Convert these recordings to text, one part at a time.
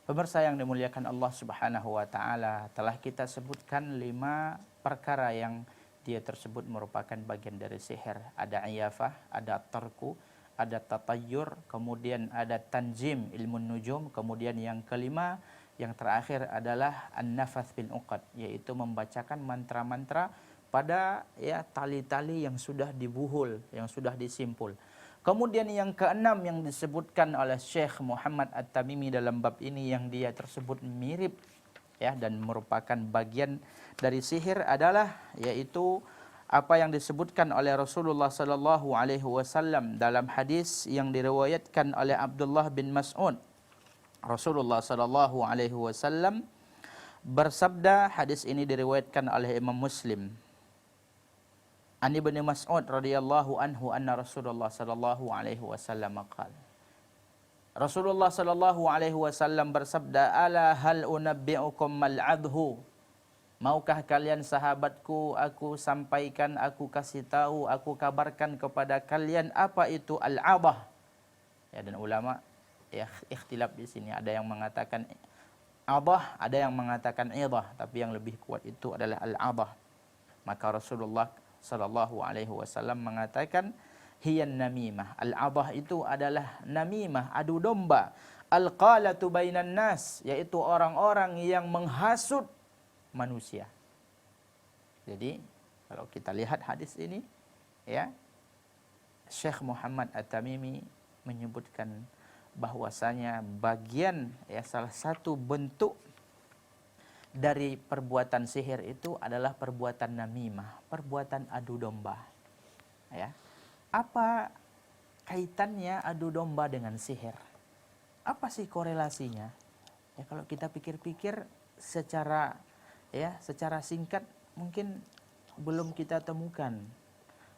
Pemirsa yang dimuliakan Allah Subhanahu wa taala, telah kita sebutkan 5 perkara yang dia tersebut merupakan bagian dari sihir. Ada iyafah, ada tarku, ada tatayyur, kemudian ada tanjim ilmu nujum, kemudian yang kelima yang terakhir adalah an-nafath bil uqad, yaitu membacakan mantra-mantra pada tali-tali yang sudah dibuhul, yang sudah disimpul. Kemudian yang keenam yang disebutkan oleh Syekh Muhammad At-Tamimi dalam bab ini yang dia tersebut mirip dan merupakan bagian dari sihir adalah yaitu apa yang disebutkan oleh Rasulullah sallallahu alaihi wasallam dalam hadis yang diriwayatkan oleh Abdullah bin Mas'ud. Rasulullah sallallahu alaihi wasallam bersabda, hadis ini diriwayatkan oleh Imam Muslim. An Ibnu Mas'ud radhiyallahu anhu anna Rasulullah sallallahu alaihi wasallam qala. Rasulullah sallallahu alaihi wasallam bersabda, "Ala hal unabbi'ukum mal adhu?" Maukah kalian sahabatku aku sampaikan, aku kasih tahu, aku kabarkan kepada kalian apa itu al-'adah. Dan ulama ikhtilaf di sini, ada yang mengatakan adah, ada yang mengatakan idah, tapi yang lebih kuat itu adalah al-'adah. Maka Rasulullah sallallahu alaihi wasallam mengatakan hiyan namimah. Al-'adah itu adalah namimah, adu domba. Al-qalatu bainan nas, yaitu orang-orang yang menghasut manusia. Jadi kalau kita lihat hadis ini Syekh Muhammad At-Tamimi menyebutkan bahwasanya bagian salah satu bentuk dari perbuatan sihir itu adalah perbuatan namimah, perbuatan adu domba. Apa kaitannya adu domba dengan sihir? Apa sih korelasinya? Kalau kita pikir-pikir secara singkat mungkin belum kita temukan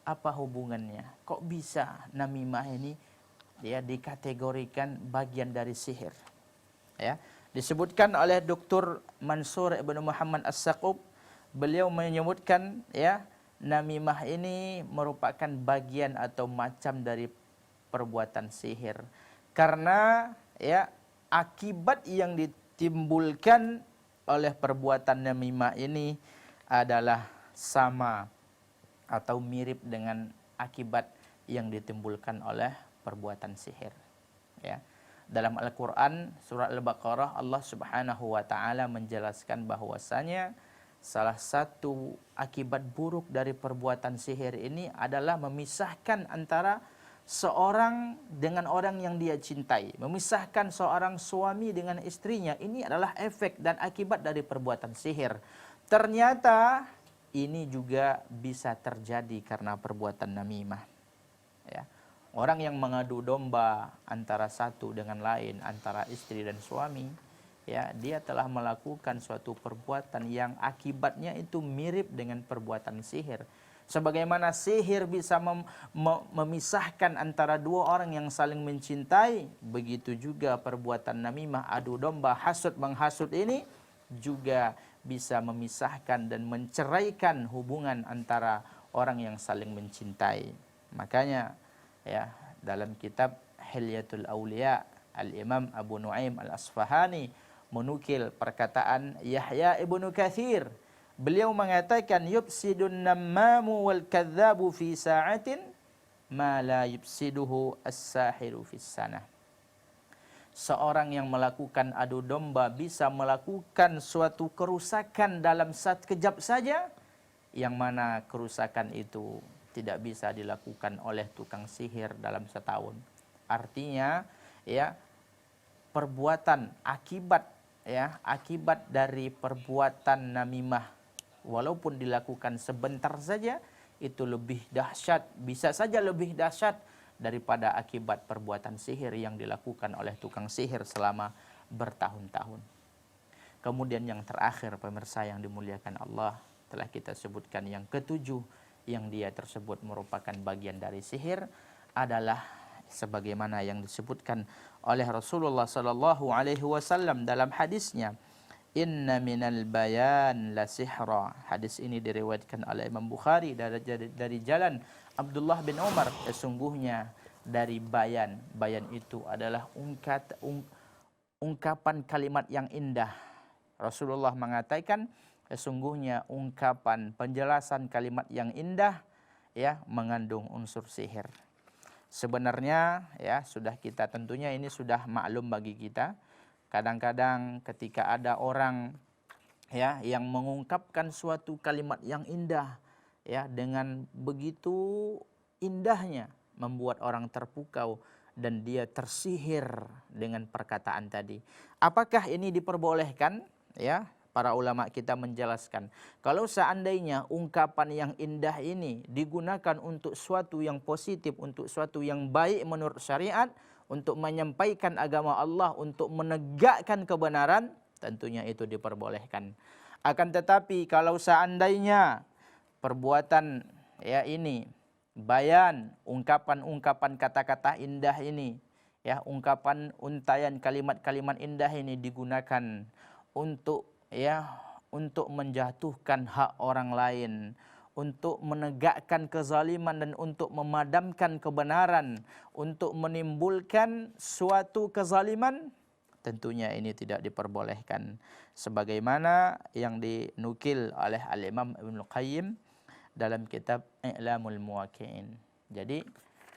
apa hubungannya. Kok bisa namimah ini dikategorikan bagian dari sihir? Disebutkan oleh Dr. Mansur Ibn Muhammad As-Saqub, beliau menyebutkan namimah ini merupakan bagian atau macam dari perbuatan sihir. Karena akibat yang ditimbulkan oleh perbuatan namimah ini adalah sama atau mirip dengan akibat yang ditimbulkan oleh perbuatan sihir. Dalam Al-Quran surah Al-Baqarah, Allah Subhanahu wa ta'ala menjelaskan bahwasanya salah satu akibat buruk dari perbuatan sihir ini adalah memisahkan antara seorang dengan orang yang dia cintai, memisahkan seorang suami dengan istrinya. Ini adalah efek dan akibat dari perbuatan sihir. Ternyata ini juga bisa terjadi karena perbuatan namimah. Orang yang mengadu domba antara satu dengan lain, antara istri dan suami, dia telah melakukan suatu perbuatan yang akibatnya itu mirip dengan perbuatan sihir. Sebagaimana sihir bisa memisahkan antara dua orang yang saling mencintai, begitu juga perbuatan namimah, adu domba, hasud menghasut ini juga bisa memisahkan dan menceraikan hubungan antara orang yang saling mencintai. Makanya dalam kitab Hilyatul Auliya, Al-Imam Abu Nuaim Al-Asfahani menukil perkataan Yahya Ibnu Katsir. Beliau mengatakan yufsidun nammamu wal kadzabu fi sa'atin ma la yufsiduhu as-sahiru fi sanah. Seorang yang melakukan adu domba bisa melakukan suatu kerusakan dalam sekejap saja, yang mana kerusakan itu tidak bisa dilakukan oleh tukang sihir dalam setahun. Artinya perbuatan akibat dari perbuatan namimah walaupun dilakukan sebentar saja itu lebih dahsyat, bisa saja lebih dahsyat daripada akibat perbuatan sihir yang dilakukan oleh tukang sihir selama bertahun-tahun. Kemudian yang terakhir, pemirsa yang dimuliakan Allah, telah kita sebutkan yang ketujuh yang dia tersebut merupakan bagian dari sihir adalah sebagaimana yang disebutkan oleh Rasulullah sallallahu alaihi wasallam dalam hadisnya, inna minal bayan la sihra. Hadis ini diriwayatkan oleh Imam Bukhari dari jalan Abdullah bin Umar. Sesungguhnya dari bayan itu adalah ungkapan kalimat yang indah. Rasulullah mengatakan sesungguhnya ungkapan penjelasan kalimat yang indah ya mengandung unsur sihir. Sebenarnya ya sudah kita tentunya ini sudah maklum bagi kita. Kadang-kadang ketika ada orang ya yang mengungkapkan suatu kalimat yang indah ya dengan begitu indahnya membuat orang terpukau dan dia tersihir dengan perkataan tadi. Apakah ini diperbolehkan? Ya, para ulama kita menjelaskan. Kalau seandainya ungkapan yang indah ini digunakan untuk suatu yang positif, untuk suatu yang baik menurut syariat, untuk menyampaikan agama Allah, untuk menegakkan kebenaran, tentunya itu diperbolehkan. Akan tetapi kalau seandainya perbuatan ya ini bayan, ungkapan-ungkapan kata-kata indah ini, ya ungkapan untayan kalimat-kalimat indah ini digunakan untuk untuk menjatuhkan hak orang lain, untuk menegakkan kezaliman dan untuk memadamkan kebenaran, untuk menimbulkan suatu kezaliman, tentunya ini tidak diperbolehkan. Sebagaimana yang dinukil oleh Al-Imam Ibnu Qayyim dalam kitab I'lamul Muwaqqi'in. Jadi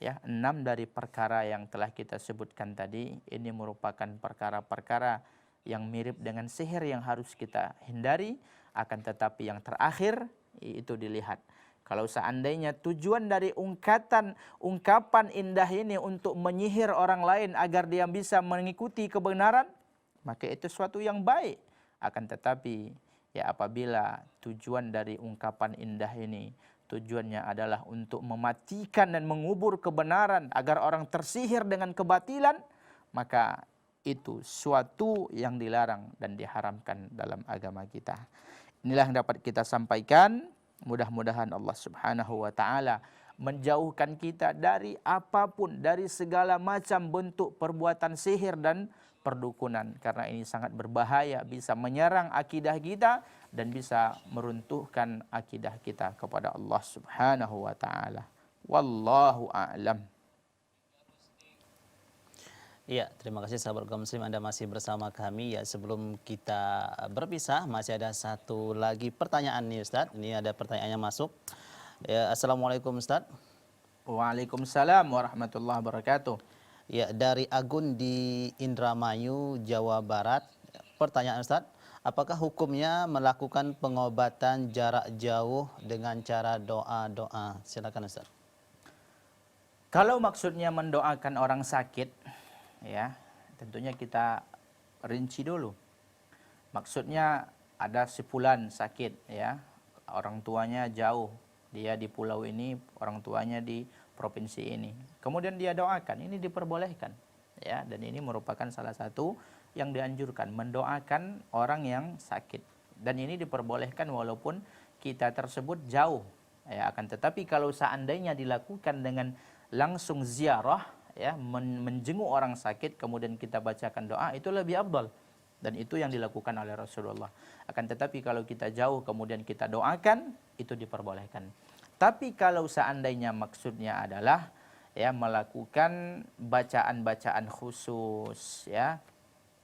ya 6 dari perkara yang telah kita sebutkan tadi ini merupakan perkara-perkara yang mirip dengan sihir yang harus kita hindari, akan tetapi yang terakhir itu dilihat. Kalau seandainya tujuan dari ungkapan indah ini untuk menyihir orang lain agar dia bisa mengikuti kebenaran, maka itu suatu yang baik. Akan tetapi ya apabila tujuan dari ungkapan indah ini tujuannya adalah untuk mematikan dan mengubur kebenaran agar orang tersihir dengan kebatilan, maka itu suatu yang dilarang dan diharamkan dalam agama kita. Inilah yang dapat kita sampaikan. Mudah-mudahan Allah Subhanahu wa taala menjauhkan kita dari apapun, dari segala macam bentuk perbuatan sihir dan perdukunan, karena ini sangat berbahaya, bisa menyerang akidah kita dan bisa meruntuhkan akidah kita kepada Allah Subhanahu wa taala. Wallahu a'lam. Iya, terima kasih sahabat kaum muslim, Anda masih bersama kami. Ya, sebelum kita berpisah masih ada satu lagi pertanyaan nih Ustadz. Ini ada pertanyaannya masuk. Ya, Assalamualaikum Ustadz. Waalaikumsalam warahmatullahi wabarakatuh. Ya, dari Agun di Indramayu, Jawa Barat. Pertanyaan Ustadz, apakah hukumnya melakukan pengobatan jarak jauh dengan cara doa-doa? Silakan Ustadz. Kalau maksudnya mendoakan orang sakit, ya tentunya kita rinci dulu. Maksudnya ada sepulan sakit, ya orang tuanya jauh, dia di pulau ini, orang tuanya di provinsi ini, kemudian dia doakan, ini diperbolehkan, ya, dan ini merupakan salah satu yang dianjurkan, mendoakan orang yang sakit, dan ini diperbolehkan walaupun kita tersebut jauh, ya. Akan tetapi kalau seandainya dilakukan dengan langsung ziarah, ya, menjenguk orang sakit kemudian kita bacakan doa, itu lebih afdal, dan itu yang dilakukan oleh Rasulullah. Akan tetapi kalau kita jauh kemudian kita doakan, itu diperbolehkan. Tapi kalau seandainya maksudnya adalah ya melakukan bacaan-bacaan khusus, ya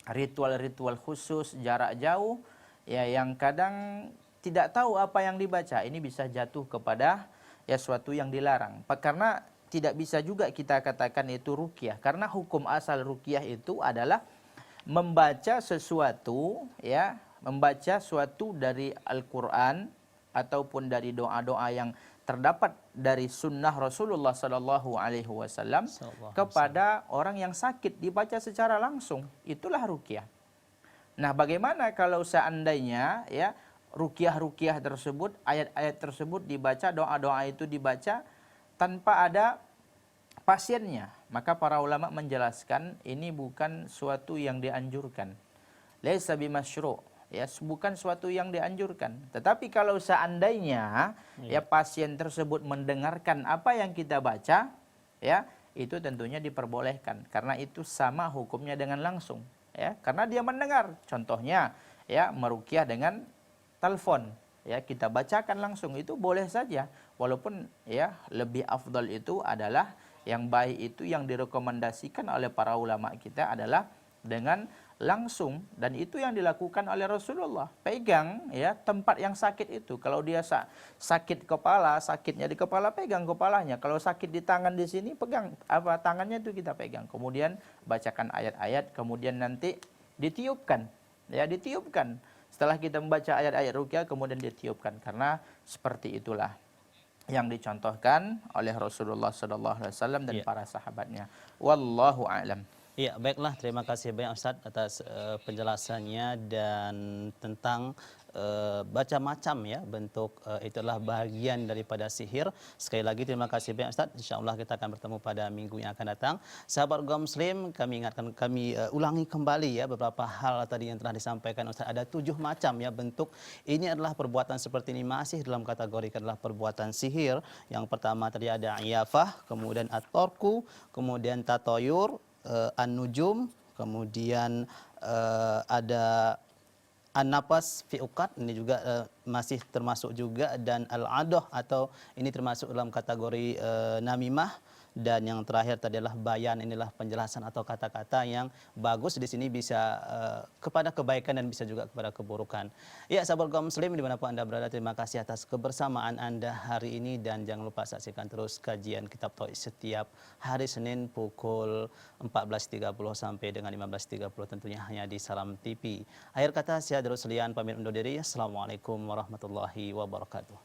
ritual-ritual khusus jarak jauh, ya yang kadang tidak tahu apa yang dibaca, ini bisa jatuh kepada ya suatu yang dilarang. Karena tidak bisa juga kita katakan itu ruqyah, karena hukum asal ruqyah itu adalah membaca sesuatu, ya membaca suatu dari Al-Quran ataupun dari doa-doa yang terdapat dari sunnah Rasulullah Sallallahu Alaihi Wasallam kepada orang yang sakit, dibaca secara langsung, itulah ruqyah. Nah, bagaimana kalau seandainya ya ruqyah tersebut, ayat-ayat tersebut dibaca, doa-doa itu dibaca tanpa ada pasiennya? Maka para ulama menjelaskan ini bukan suatu yang dianjurkan. Laisa bimasyru', ya bukan suatu yang dianjurkan. Tetapi kalau seandainya ya pasien tersebut mendengarkan apa yang kita baca, ya itu tentunya diperbolehkan, karena itu sama hukumnya dengan langsung, ya karena dia mendengar. Contohnya ya meruqyah dengan telepon, ya kita bacakan langsung, itu boleh saja, walaupun ya lebih afdal itu adalah yang baik itu yang direkomendasikan oleh para ulama kita adalah dengan langsung, dan itu yang dilakukan oleh Rasulullah. Pegang ya tempat yang sakit itu. Kalau dia sakit kepala, sakitnya di kepala, pegang kepalanya. Kalau sakit di tangan di sini, pegang apa tangannya itu kita pegang. Kemudian bacakan ayat-ayat, kemudian nanti ditiupkan. Ya, ditiupkan. Setelah kita membaca ayat-ayat ruqyah kemudian ditiupkan, karena seperti itulah yang dicontohkan oleh Rasulullah SAW dan Iya. para sahabatnya. Wallahu a'lam. Iya, baiklah. Terima kasih banyak Ustaz atas penjelasannya dan tentang baca macam ya bentuk itulah bagian daripada sihir. Sekali lagi terima kasih banyak Ustaz. Insyaallah kita akan bertemu pada minggu yang akan datang. Sahabat Gom Muslim, kami ulangi kembali ya beberapa hal tadi yang telah disampaikan Ustaz. Ada 7 macam ya bentuk. Ini adalah perbuatan seperti ini masih dalam kategori adalah perbuatan sihir. Yang pertama tadi ada iyafah, kemudian at-torku, kemudian tatoyur, an-nujum, kemudian ada an-nafas fi uqad, ini juga masih termasuk juga, dan al-adah atau ini termasuk dalam kategori namimah, dan yang terakhir tadi adalah bayan, inilah penjelasan atau kata-kata yang bagus di sini bisa kepada kebaikan dan bisa juga kepada keburukan. Ya, sahabat kaum muslim dimanapun Anda berada, terima kasih atas kebersamaan Anda hari ini dan jangan lupa saksikan terus kajian Kitab Tauhid setiap hari Senin pukul 14.30 sampai dengan 15.30 tentunya hanya di Salam TV. Akhir kata saya Darus Lian pamit undur diri. Assalamualaikum warahmatullahi wabarakatuh.